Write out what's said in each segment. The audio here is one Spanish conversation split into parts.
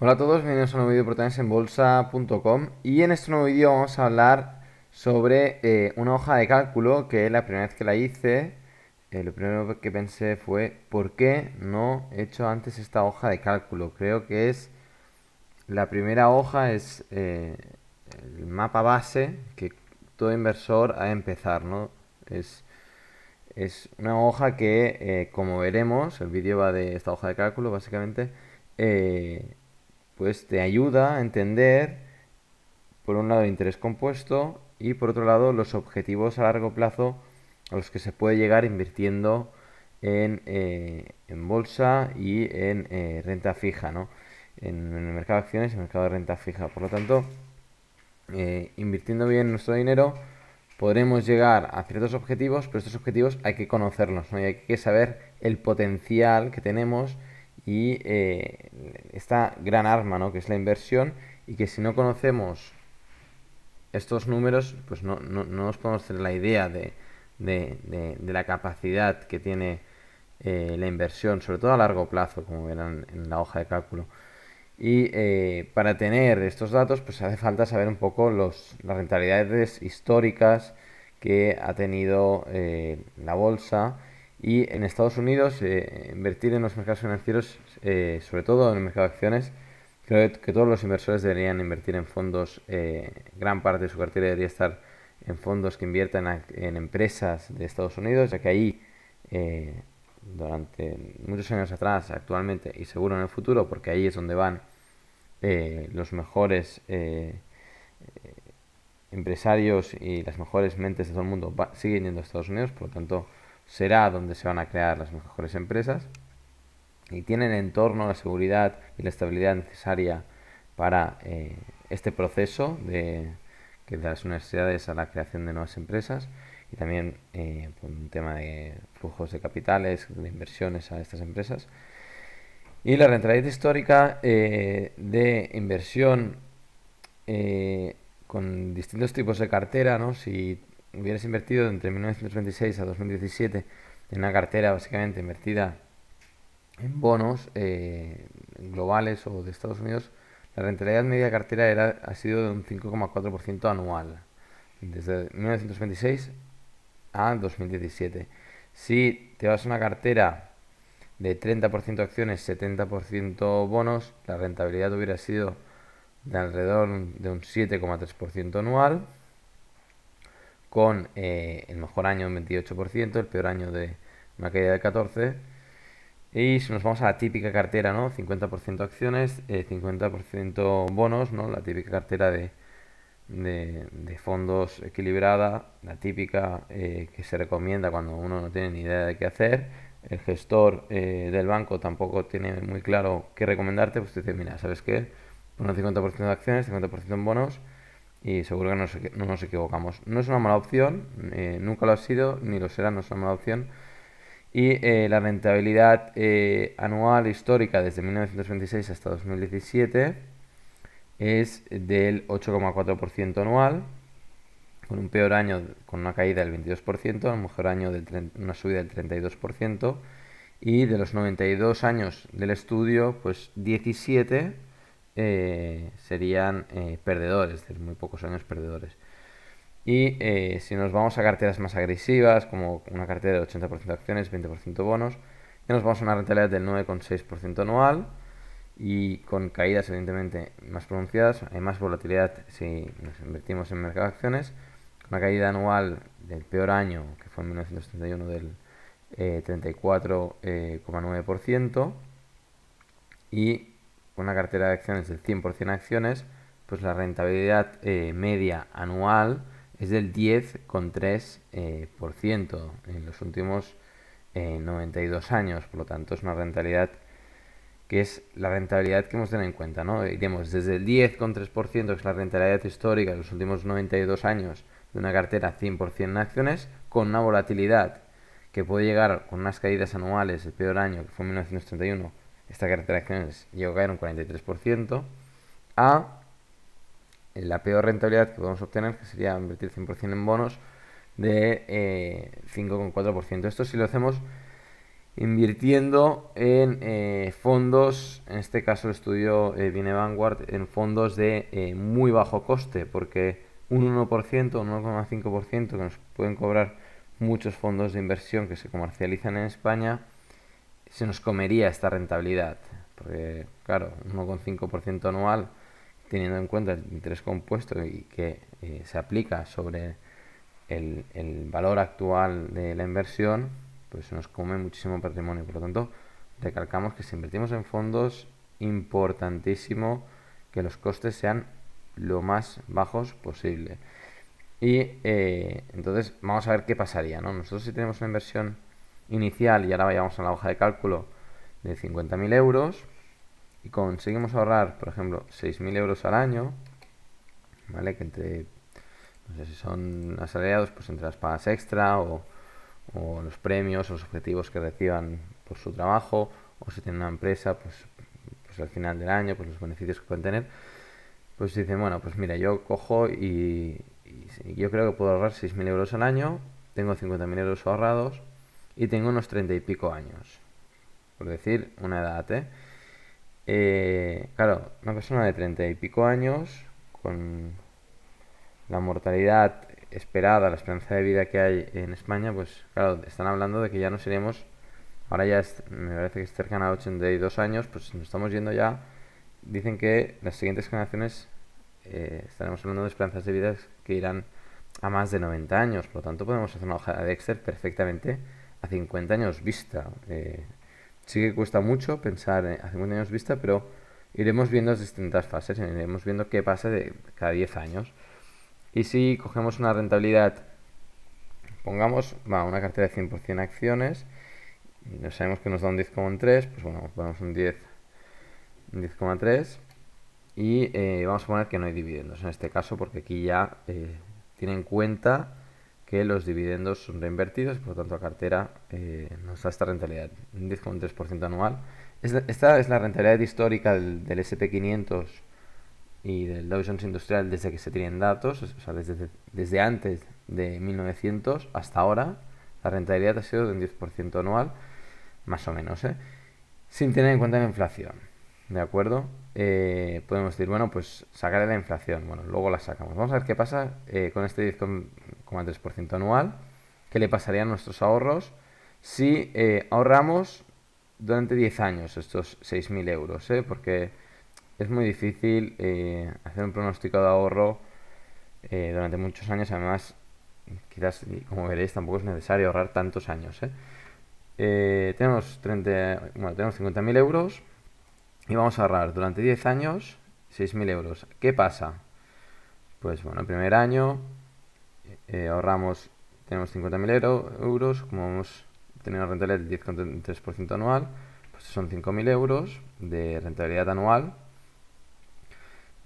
Hola a todos, bienvenidos a un nuevo vídeo de oportunidadesenbolsa.com y en este nuevo vídeo vamos a hablar sobre una hoja de cálculo que la primera vez que la hice, lo primero que pensé fue ¿por qué no he hecho antes esta hoja de cálculo? Creo que es la primera hoja, es el mapa base que todo inversor ha de empezar, ¿no? Es, es una hoja que, como veremos, el vídeo va de esta hoja de cálculo básicamente, eh, pues te ayuda a entender, por un lado, el interés compuesto y por otro lado, los objetivos a largo plazo a los que se puede llegar invirtiendo en bolsa y en renta fija, ¿no? En el mercado de acciones y en el mercado de renta fija. Por lo tanto, invirtiendo bien nuestro dinero, podremos llegar a ciertos objetivos, pero estos objetivos hay que conocerlos, ¿no? Y hay que saber el potencial que tenemos y esta gran arma, ¿no? Que es la inversión, y que si no conocemos estos números, pues no nos podemos hacer la idea de la capacidad que tiene la inversión, sobre todo a largo plazo, como verán en la hoja de cálculo. Y para tener estos datos, pues hace falta saber un poco las rentabilidades históricas que ha tenido la bolsa. Y en Estados Unidos, invertir en los mercados financieros, sobre todo en el mercado de acciones, creo que todos los inversores deberían invertir en fondos. Gran parte de su cartera debería estar en fondos que inviertan en empresas de Estados Unidos, ya que ahí, eh, durante muchos años atrás, actualmente y seguro en el futuro, porque ahí es donde van los mejores empresarios y las mejores mentes de todo el mundo, siguen yendo a Estados Unidos, por lo tanto será donde se van a crear las mejores empresas, y tienen en torno la seguridad y la estabilidad necesaria para este proceso que de las universidades a la creación de nuevas empresas, y también por un tema de flujos de capitales, de inversiones a estas empresas. Y la rentabilidad histórica de inversión con distintos tipos de cartera, ¿no? Si hubieras invertido entre 1926 a 2017 en una cartera básicamente invertida en bonos globales o de Estados Unidos, la rentabilidad media de cartera ha sido de un 5,4% anual, desde 1926 a 2017. Si te vas a una cartera de 30% acciones, 70% bonos, la rentabilidad hubiera sido de alrededor de un 7,3% anual, con el mejor año un 28%, el peor año de una caída de 14%. Y si nos vamos a la típica cartera, ¿no? 50% acciones, 50% bonos, ¿no? La típica cartera de fondos equilibrada, la típica que se recomienda cuando uno no tiene ni idea de qué hacer. El gestor del banco tampoco tiene muy claro qué recomendarte, pues te dice, mira, ¿sabes qué? Pon un 50% de acciones, 50% en bonos, y seguro que no nos equivocamos. No es una mala opción, nunca lo ha sido, ni lo será, no es una mala opción. Y la rentabilidad anual histórica desde 1926 hasta 2017 es del 8,4% anual, con un peor año con una caída del 22%, un mejor año una subida del 32%, y de los 92 años del estudio, pues 17 serían perdedores, de muy pocos años perdedores. Y si nos vamos a carteras más agresivas, como una cartera de 80% acciones, 20% bonos, ya nos vamos a una rentabilidad del 9,6% anual, y con caídas evidentemente más pronunciadas. Hay más volatilidad si nos invertimos en mercado de acciones, con una caída anual del peor año, que fue en 1971, del 34,9%, y con una cartera de acciones del 100% acciones, pues la rentabilidad media anual es del 10,3% en los últimos 92 años. Por lo tanto, es una rentabilidad que es la rentabilidad que hemos de tener en cuenta, ¿no? Iremos desde el 10,3%, que es la rentabilidad histórica de los últimos 92 años de una cartera 100% en acciones, con una volatilidad que puede llegar con unas caídas anuales. El peor año, que fue en 1931, esta cartera de acciones llegó a caer un 43%, a la peor rentabilidad que podemos obtener, que sería invertir 100% en bonos, de 5,4%. Esto si lo hacemos invirtiendo en fondos, en este caso el estudio viene Vanguard, en fondos de muy bajo coste, porque un 1%, un 1,5% que nos pueden cobrar muchos fondos de inversión que se comercializan en España, se nos comería esta rentabilidad. Porque, claro, un 1,5% anual, teniendo en cuenta el interés compuesto y que se aplica sobre el valor actual de la inversión, pues se nos come muchísimo patrimonio. Por lo tanto, recalcamos que si invertimos en fondos, importantísimo que los costes sean lo más bajos posible. Y entonces vamos a ver qué pasaría, ¿no? Nosotros si tenemos una inversión inicial, y ahora vayamos a la hoja de cálculo, de 50.000 euros, y conseguimos ahorrar, por ejemplo, 6.000 euros al año, ¿vale? Que entre, no sé si son asalariados, pues entre las pagas extra o los premios o los objetivos que reciban por su trabajo, o si tienen una empresa, pues al final del año, pues los beneficios que pueden tener, pues dicen, bueno, pues mira, yo cojo y yo creo que puedo ahorrar 6.000 euros al año, tengo 50.000 euros ahorrados y tengo unos 30 y pico años, por decir una edad, ¿eh? Claro, una persona de 30 y pico años, con la mortalidad esperada, la esperanza de vida que hay en España, pues claro, están hablando de que ya no seremos, ahora ya me parece que es cercana a 82 años, pues nos estamos yendo ya, dicen que las siguientes generaciones estaremos hablando de esperanzas de vida que irán a más de 90 años, por lo tanto podemos hacer una hoja de Excel perfectamente a 50 años vista. Sí que cuesta mucho pensar a 50 años vista, pero iremos viendo las distintas fases, iremos viendo qué pasa de cada 10 años. Y si cogemos una rentabilidad, pongamos una cartera de 100% acciones, y sabemos que nos da un 10,3, pues bueno, ponemos un 10,3 y vamos a poner que no hay dividendos en este caso, porque aquí ya tiene en cuenta que los dividendos son reinvertidos y por lo tanto la cartera nos da esta rentabilidad, un 10,3% anual. Esta es la rentabilidad histórica del SP500 y del Dow Jones Industrial desde que se tienen datos, o sea, desde antes de 1900 hasta ahora, la rentabilidad ha sido de un 10% anual, más o menos, ¿eh? Sin tener en cuenta la inflación, ¿de acuerdo? Podemos decir, bueno, pues sacaré la inflación, bueno, luego la sacamos. Vamos a ver qué pasa con este 10,3% anual, qué le pasaría a nuestros ahorros si ahorramos durante 10 años estos 6.000 euros, ¿eh? Porque es muy difícil hacer un pronóstico de ahorro durante muchos años. Además, quizás, como veréis, tampoco es necesario ahorrar tantos años, ¿eh? Tenemos 50.000 euros y vamos a ahorrar durante 10 años 6.000 euros. ¿Qué pasa? Pues bueno, el primer año ahorramos, tenemos 50.000 euros, como hemos tenido una rentabilidad del 10,3% anual, pues son 5.000 euros de rentabilidad anual.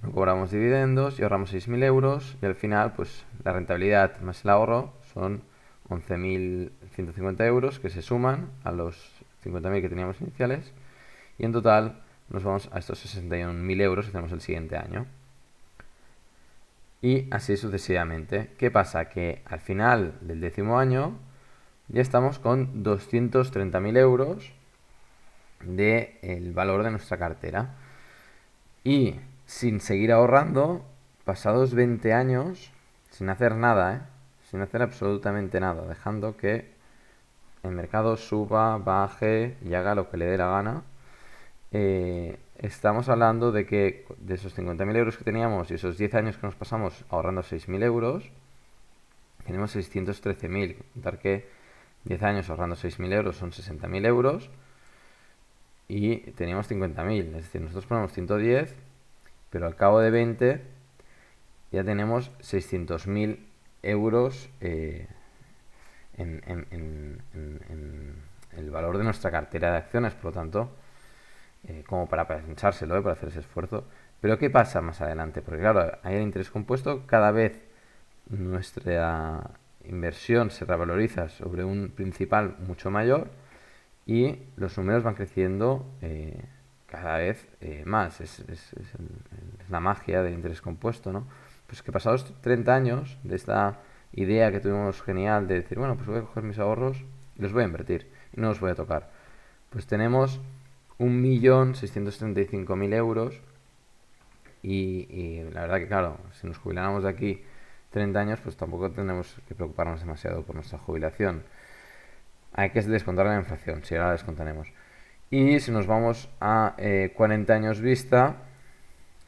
No cobramos dividendos y ahorramos 6.000 euros y al final pues la rentabilidad más el ahorro son 11.150 euros que se suman a los 50.000 que teníamos iniciales y en total nos vamos a estos 61.000 euros que tenemos el siguiente año. Y así sucesivamente. ¿Qué pasa? Que al final del 10.º año ya estamos con 230.000 euros del valor de nuestra cartera. Y sin seguir ahorrando, pasados 20 años, sin hacer nada, sin hacer absolutamente nada, dejando que el mercado suba, baje y haga lo que le dé la gana, estamos hablando de que de esos 50.000 euros que teníamos y esos 10 años que nos pasamos ahorrando 6.000 euros, tenemos 613.000. Dar que 10 años ahorrando 6.000 euros son 60.000 euros y teníamos 50.000. Es decir, nosotros ponemos 110, pero al cabo de 20 ya tenemos 600.000 euros en el valor de nuestra cartera de acciones. Por lo tanto, como para pensárselo, para hacer ese esfuerzo. Pero ¿qué pasa más adelante? Porque claro, hay el interés compuesto, cada vez nuestra inversión se revaloriza sobre un principal mucho mayor y los números van creciendo cada vez más. Es la magia del interés compuesto, ¿no? Pues que pasados 30 años de esta idea que tuvimos genial de decir, bueno, pues voy a coger mis ahorros y los voy a invertir y no los voy a tocar. Pues tenemos 1.635.000 euros y la verdad que claro, si nos jubiláramos de aquí 30 años, pues tampoco tenemos que preocuparnos demasiado por nuestra jubilación. Hay que descontar la inflación, si ahora la descontaremos. Y si nos vamos a 40 años vista,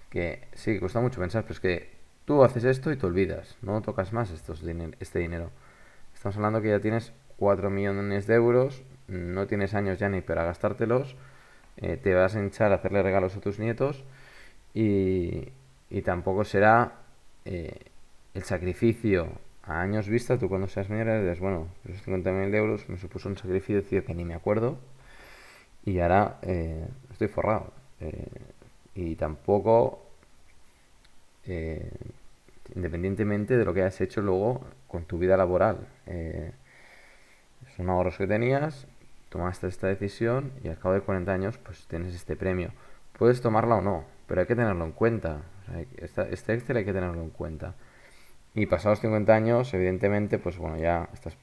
que sí, que cuesta mucho pensar, pero es que tú haces esto y te olvidas, no tocas más este dinero. Estamos hablando que ya tienes 4 millones de euros, no tienes años ya ni para gastártelos, te vas a hinchar a hacerle regalos a tus nietos y, y tampoco será eh, el sacrificio a años vista. Tú cuando seas mayor dirás, bueno, esos 50.000 euros me supuso un sacrificio que ni me acuerdo y ahora estoy forrado. Y tampoco, eh, independientemente de lo que hayas hecho luego con tu vida laboral. Son ahorros que tenías, tomaste esta decisión y al cabo de 40 años pues tienes este premio. Puedes tomarla o no, pero hay que tenerlo en cuenta. O sea, este Excel hay que tenerlo en cuenta. Y pasados 50 años, evidentemente, pues bueno, ya estás...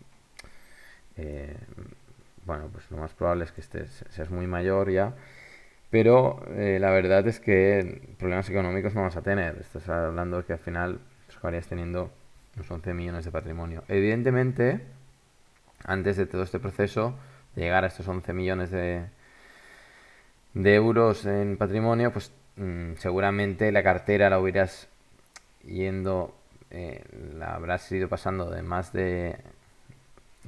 eh, bueno, pues lo más probable es que seas muy mayor ya. Pero la verdad es que problemas económicos no vas a tener. Estás hablando de que al final pues, acabarías teniendo unos 11 millones de patrimonio. Evidentemente, antes de todo este proceso, de llegar a estos 11 millones de euros en patrimonio, pues seguramente la cartera la hubieras yendo, la habrás ido pasando de más de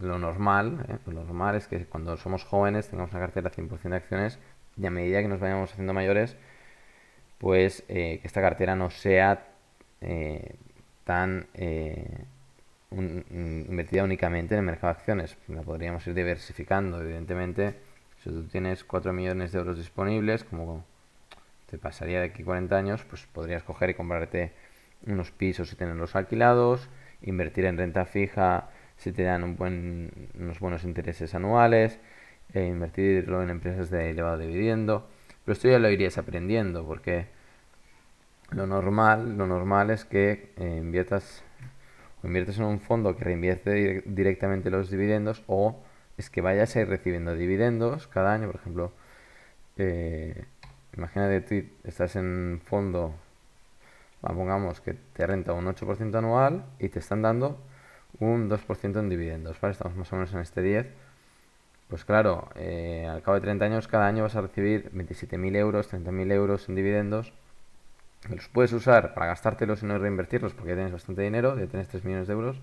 lo normal. Lo normal es que cuando somos jóvenes tengamos una cartera 100% de acciones y a medida que nos vayamos haciendo mayores, pues que esta cartera no sea tan invertida únicamente en el mercado de acciones. La podríamos ir diversificando, evidentemente. Si tú tienes 4 millones de euros disponibles, como te pasaría de aquí 40 años, pues podrías coger y comprarte unos pisos y tenerlos alquilados, invertir en renta fija si te dan unos buenos intereses anuales, invertirlo en empresas de elevado dividendo. Pero esto ya lo irías aprendiendo porque lo normal es que inviertas en un fondo que reinvierte directamente los dividendos o es que vayas a ir recibiendo dividendos cada año. Por ejemplo, eh, imagínate tú estás en un fondo, pongamos que te renta un 8% anual y te están dando un 2% en dividendos, ¿vale? Estamos más o menos en este 10. Pues claro, al cabo de 30 años cada año vas a recibir 27.000 euros, 30.000 euros en dividendos. Los puedes usar para gastártelos y no reinvertirlos porque ya tienes bastante dinero, ya tienes 3 millones de euros,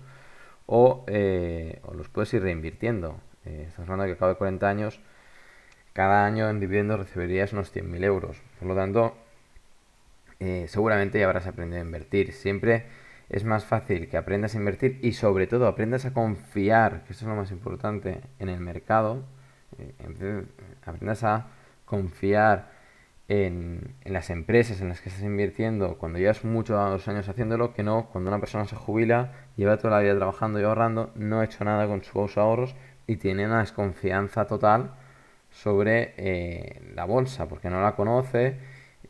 o los puedes ir reinvirtiendo. Estamos hablando de que al cabo de 40 años, cada año en dividendos recibirías unos 100.000 euros. Por lo tanto, seguramente ya habrás aprendido a invertir. Siempre es más fácil que aprendas a invertir y sobre todo aprendas a confiar, que eso es lo más importante, en el mercado. Aprendas a confiar en las empresas en las que estás invirtiendo cuando llevas muchos años haciéndolo, que no cuando una persona se jubila, lleva toda la vida trabajando y ahorrando, no ha hecho nada con sus ahorros y tiene una desconfianza total sobre la bolsa porque no la conoce,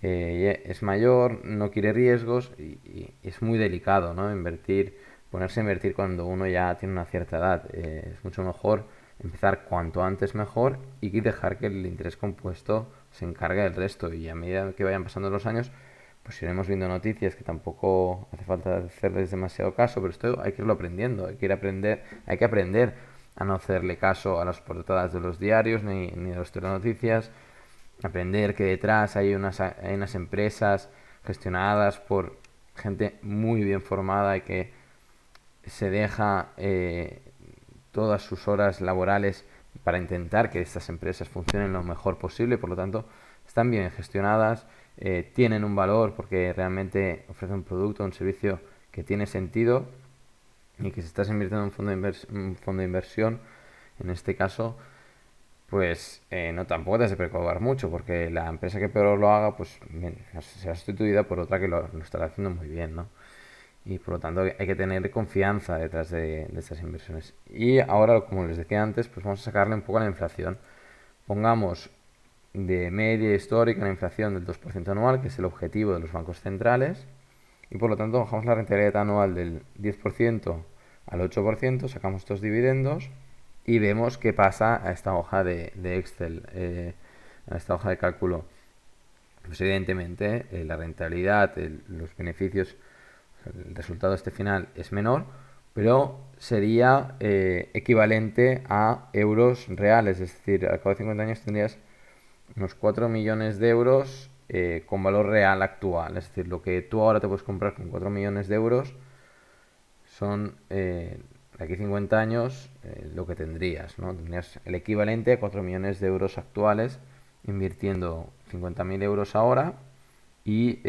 es mayor, no quiere riesgos y es muy delicado, ¿no? Ponerse a invertir cuando uno ya tiene una cierta edad. Es mucho mejor empezar cuanto antes mejor y dejar que el interés compuesto se encargue del resto. Y a medida que vayan pasando los años, pues iremos viendo noticias que tampoco hace falta hacerles demasiado caso, pero esto hay que irlo aprendiendo, hay que aprender a no hacerle caso a las portadas de los diarios ni de los telenoticias, aprender que detrás hay unas empresas gestionadas por gente muy bien formada y que se deja todas sus horas laborales para intentar que estas empresas funcionen lo mejor posible. Por lo tanto, están bien gestionadas, tienen un valor porque realmente ofrecen un producto, un servicio que tiene sentido y que si estás invirtiendo en un fondo de inversión, en este caso, pues no tampoco te has de preocupar mucho porque la empresa que peor lo haga pues será sustituida por otra que lo estará haciendo muy bien, ¿no? Y por lo tanto hay que tener confianza detrás de estas inversiones. Y ahora, como les decía antes, pues vamos a sacarle un poco a la inflación. Pongamos de media histórica una inflación del 2% anual, que es el objetivo de los bancos centrales, y por lo tanto bajamos la rentabilidad anual del 10% al 8%, sacamos estos dividendos y vemos qué pasa a esta hoja de Excel, a esta hoja de cálculo. Pues evidentemente la rentabilidad, los beneficios, el resultado este final es menor, pero sería equivalente a euros reales, es decir, al cabo de 50 años tendrías unos 4 millones de euros con valor real actual, es decir, lo que tú ahora te puedes comprar con 4 millones de euros son de aquí 50 años lo que tendrías, ¿no? Tendrías el equivalente a 4 millones de euros actuales invirtiendo 50.000 euros ahora y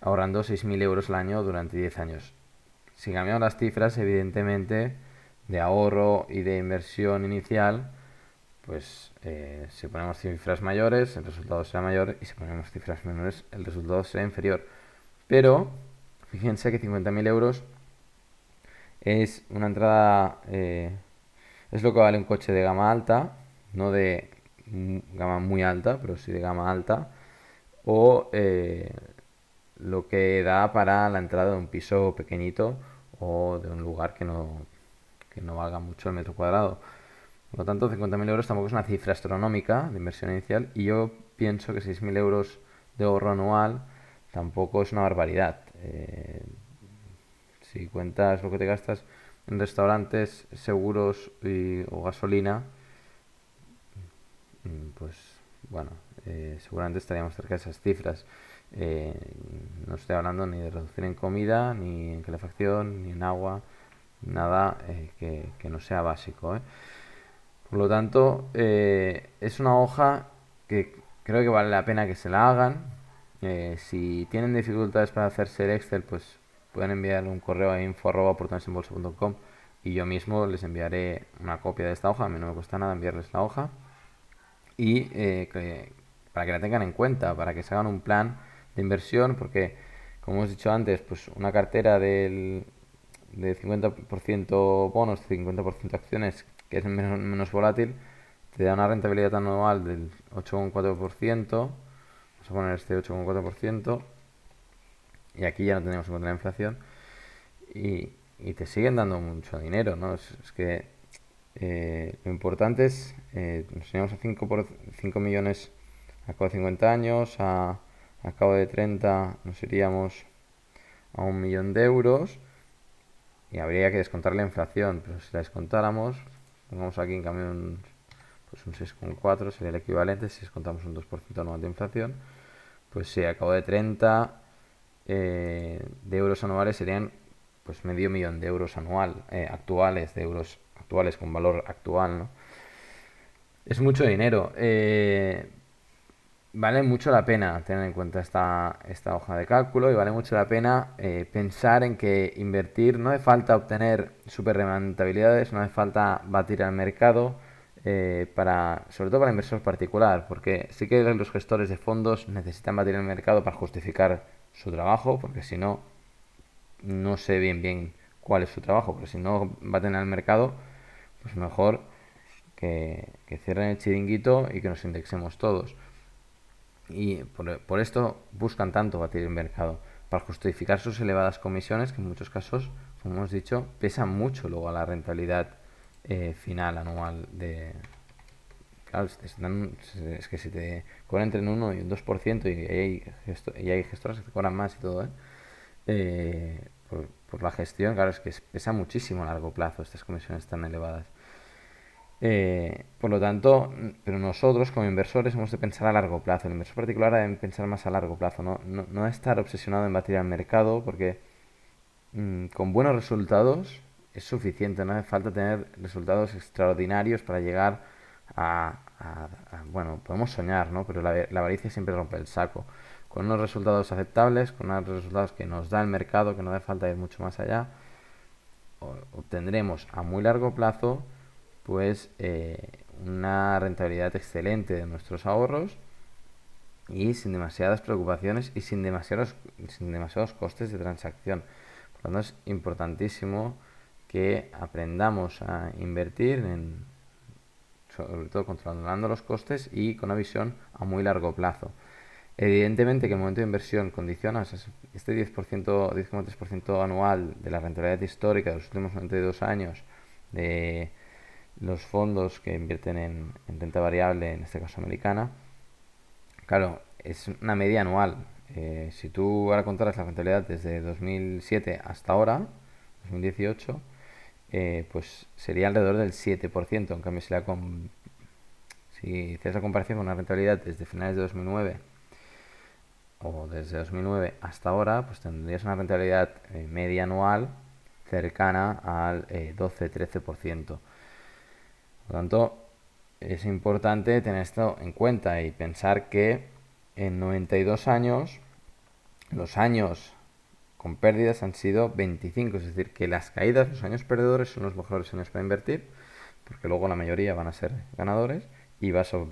ahorrando 6.000 euros al año durante 10 años. Si cambiamos las cifras, evidentemente, de ahorro y de inversión inicial, pues si ponemos cifras mayores, el resultado será mayor, y si ponemos cifras menores, el resultado será inferior. Pero, fíjense que 50.000 euros es una entrada, es lo que vale un coche de gama alta, no de gama muy alta, pero sí de gama alta, o lo que da para la entrada de un piso pequeñito o de un lugar que no valga mucho el metro cuadrado. Por lo tanto, 50.000 euros tampoco es una cifra astronómica de inversión inicial, y yo pienso que 6.000 euros de ahorro anual tampoco es una barbaridad. Si cuentas lo que te gastas en restaurantes, seguros o gasolina, pues bueno, seguramente estaríamos cerca de esas cifras. Eh, no estoy hablando ni de reducir en comida, ni en calefacción, ni en agua, nada que no sea básico, ¿eh? Por lo tanto, es una hoja que creo que vale la pena que se la hagan. Si tienen dificultades para hacerse el Excel, pues pueden enviar un correo a info@oportunidadesenbolsa.com y yo mismo les enviaré una copia de esta hoja. A mí no me cuesta nada enviarles la hoja y para que la tengan en cuenta, para que se hagan un plan de inversión, porque como hemos dicho antes, pues una cartera de 50% bonos, 50% acciones, que es menos volátil, te da una rentabilidad anual del 8,4%. Vamos a poner este 8,4%, y aquí ya no tenemos en cuenta la inflación, y te siguen dando mucho dinero, ¿no? Es que lo importante es, nos iríamos a 5 millones a cabo de 50 años, a cabo de 30 nos iríamos a 1 millón de euros, y habría que descontar la inflación, pero si la descontáramos, pongamos aquí en cambio pues un 6,4 sería el equivalente, si descontamos un 2% anual de inflación, pues sí, a cabo de 30 de euros anuales serían pues medio millón de euros actuales, de euros actuales con valor actual, ¿no? Es mucho dinero. Vale mucho la pena tener en cuenta esta hoja de cálculo, y vale mucho la pena pensar en que invertir no hace falta obtener super rentabilidades, no hace falta batir al mercado, sobre todo para inversor particular, porque sí que los gestores de fondos necesitan batir el mercado para justificar su trabajo, porque si no, no sé bien cuál es su trabajo, porque si no baten al mercado, pues mejor que cierren el chiringuito y que nos indexemos todos. Y por esto buscan tanto batir el mercado, para justificar sus elevadas comisiones, que en muchos casos, como hemos dicho, pesan mucho luego a la rentabilidad final anual de... Claro, es que si te cobran entre un 1 y un 2%, y hay gestoras que te cobran más y todo, ¿eh? Por la gestión, claro, es que pesa muchísimo a largo plazo estas comisiones tan elevadas. Por lo tanto, pero nosotros como inversores hemos de pensar a largo plazo. El inversor particular debe pensar más a largo plazo, no estar obsesionado en batir al mercado, porque con buenos resultados es suficiente, no hace falta tener resultados extraordinarios para llegar bueno, podemos soñar, ¿no? Pero la avaricia siempre rompe el saco. Con unos resultados aceptables, con unos resultados que nos da el mercado, que no hace falta ir mucho más allá, obtendremos a muy largo plazo pues una rentabilidad excelente de nuestros ahorros, y sin demasiadas preocupaciones y sin demasiados costes de transacción. Por lo tanto, es importantísimo que aprendamos a invertir sobre todo controlando los costes y con una visión a muy largo plazo. Evidentemente que el momento de inversión condiciona, o sea, este 10%, 10,3% anual de la rentabilidad histórica de los últimos 92 años de los fondos que invierten en renta variable, en este caso americana, claro, es una media anual. Si tú ahora contaras la rentabilidad desde 2007 hasta ahora, 2018, pues sería alrededor del 7%. En cambio, si hicieras la comparación con una rentabilidad desde finales de 2009 o desde 2009 hasta ahora, pues tendrías una rentabilidad media anual cercana al 12-13%. Por lo tanto, es importante tener esto en cuenta y pensar que en 92 años, los años con pérdidas han sido 25, es decir, que las caídas, los años perdedores son los mejores años para invertir, porque luego la mayoría van a ser ganadores y vas a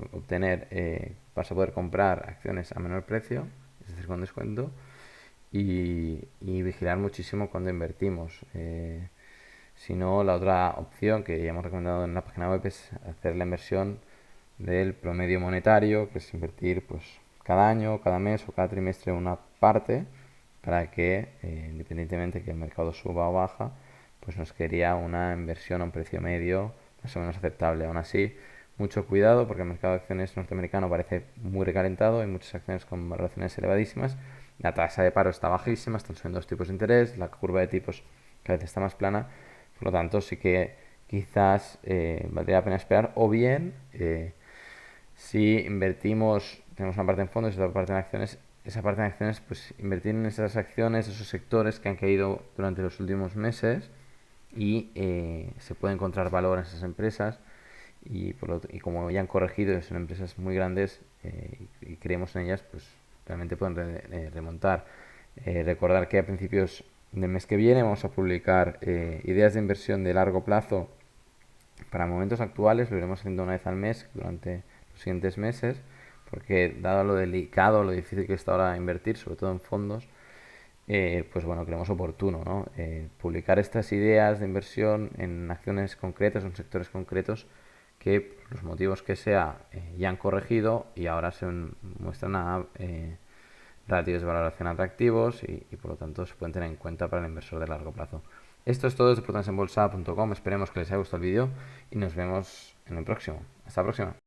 poder comprar acciones a menor precio, es decir, con descuento, y vigilar muchísimo cuando invertimos. Si no, la otra opción que ya hemos recomendado en la página web es hacer la inversión del promedio monetario, que es invertir pues cada año, cada mes o cada trimestre una parte para que, independientemente que el mercado suba o baja, pues nos quedaría una inversión a un precio medio más o menos aceptable. Aún así, mucho cuidado porque el mercado de acciones norteamericano parece muy recalentado, hay muchas acciones con valoraciones elevadísimas, la tasa de paro está bajísima, están subiendo los tipos de interés, la curva de tipos cada vez está más plana, por lo tanto sí que quizás valdría la pena esperar, o bien si invertimos, tenemos una parte en fondos y otra parte en acciones, esa parte en acciones, pues invertir en esas acciones, esos sectores que han caído durante los últimos meses y se puede encontrar valor en esas empresas y como ya han corregido y son empresas muy grandes y creemos en ellas, pues realmente pueden remontar. Recordar que a principios del mes que viene vamos a publicar ideas de inversión de largo plazo para momentos actuales, lo iremos haciendo una vez al mes durante los siguientes meses, porque dado lo delicado, lo difícil que está ahora invertir, sobre todo en fondos, pues bueno, creemos oportuno, ¿no? Publicar estas ideas de inversión en acciones concretas, en sectores concretos, que por los motivos que sea ya han corregido y ahora se muestran a ratios de valoración atractivos y por lo tanto se pueden tener en cuenta para el inversor de largo plazo. Esto es todo desde portalenbolsa.com. Esperemos que les haya gustado el vídeo y nos vemos en el próximo. Hasta la próxima.